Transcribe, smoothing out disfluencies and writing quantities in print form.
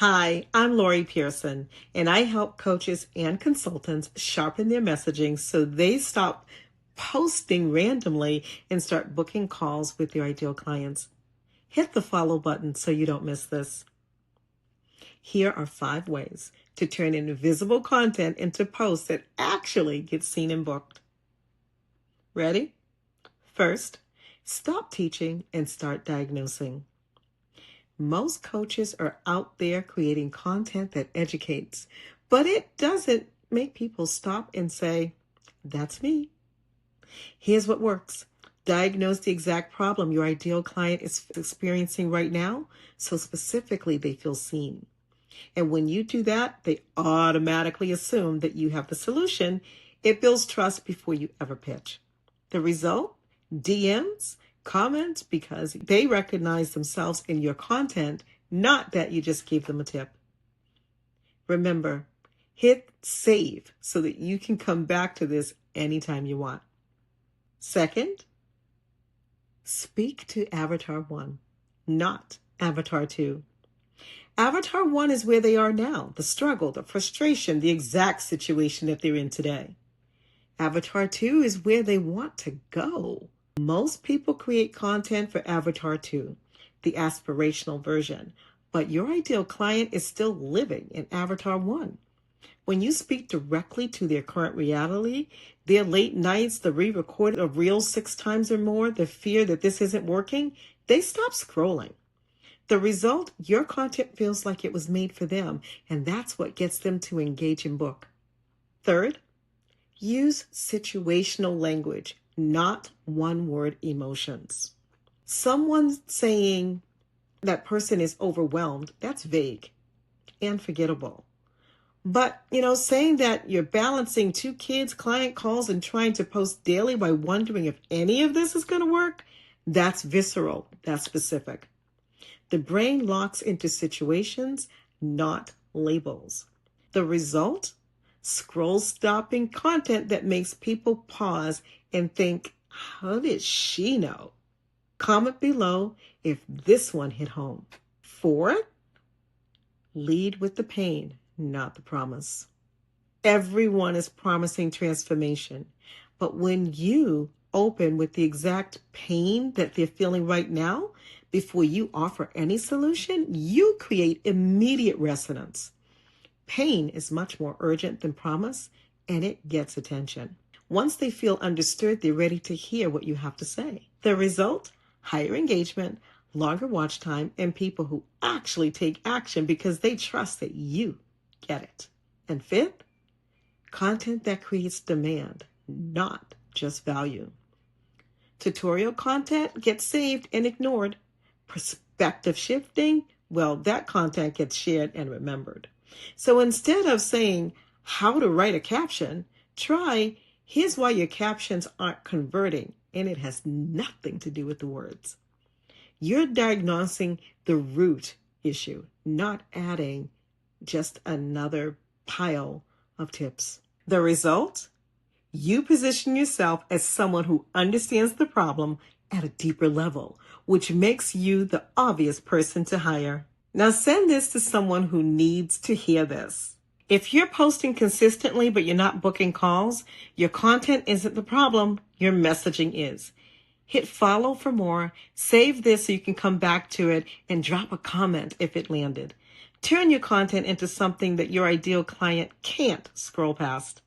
Hi, I'm Lorrie Pearson, and I help coaches and consultants sharpen their messaging so they stop posting randomly and start booking calls with their ideal clients. Hit the follow button so you don't miss this. Here are 5 ways to turn invisible content into posts that actually get seen and booked. Ready? First, stop teaching and start diagnosing. Most coaches are out there creating content that educates, but it doesn't make people stop and say, "That's me." Here's what works. Diagnose the exact problem your ideal client is experiencing right now, so specifically they feel seen. And when you do that, they automatically assume that you have the solution. It builds trust before you ever pitch. The result? DMs, comments, because they recognize themselves in your content, not that you just gave them a tip. Remember, hit save so that you can come back to this anytime you want. Second, speak to Avatar 1, not Avatar 2. Avatar 1 is where they are now, the struggle, the frustration, the exact situation that they're in today. Avatar 2 is where they want to go. Most people create content for Avatar 2, the aspirational version, but your ideal client is still living in Avatar 1. When you speak directly to their current reality, their late nights, the re-recording of reels 6 times or more, the fear that this isn't working, they stop scrolling. The result, your content feels like it was made for them, and that's what gets them to engage and book. Third, use situational language, not one-word emotions. Someone saying that person is overwhelmed, that's vague and forgettable. But, saying that you're balancing 2 kids, client calls, and trying to post daily by wondering if any of this is going to work, that's visceral, that's specific. The brain locks into situations, not labels. The result? Scroll-stopping content that makes people pause and think, how did she know? Comment below if this one hit home. Fourth, lead with the pain, not the promise. Everyone is promising transformation, but when you open with the exact pain that they're feeling right now, before you offer any solution, you create immediate resonance. Pain is much more urgent than promise, and it gets attention. Once they feel understood, they're ready to hear what you have to say. The result? Higher engagement, longer watch time, and people who actually take action because they trust that you get it. And fifth, content that creates demand, not just value. Tutorial content gets saved and ignored. Perspective shifting, well, that content gets shared and remembered. So instead of saying how to write a caption, try, here's why your captions aren't converting, and it has nothing to do with the words. You're diagnosing the root issue, not adding just another pile of tips. The result? You position yourself as someone who understands the problem at a deeper level, which makes you the obvious person to hire. Now send this to someone who needs to hear this. If you're posting consistently but you're not booking calls, your content isn't the problem, your messaging is. Hit follow for more, save this so you can come back to it, and drop a comment if it landed. Turn your content into something that your ideal client can't scroll past.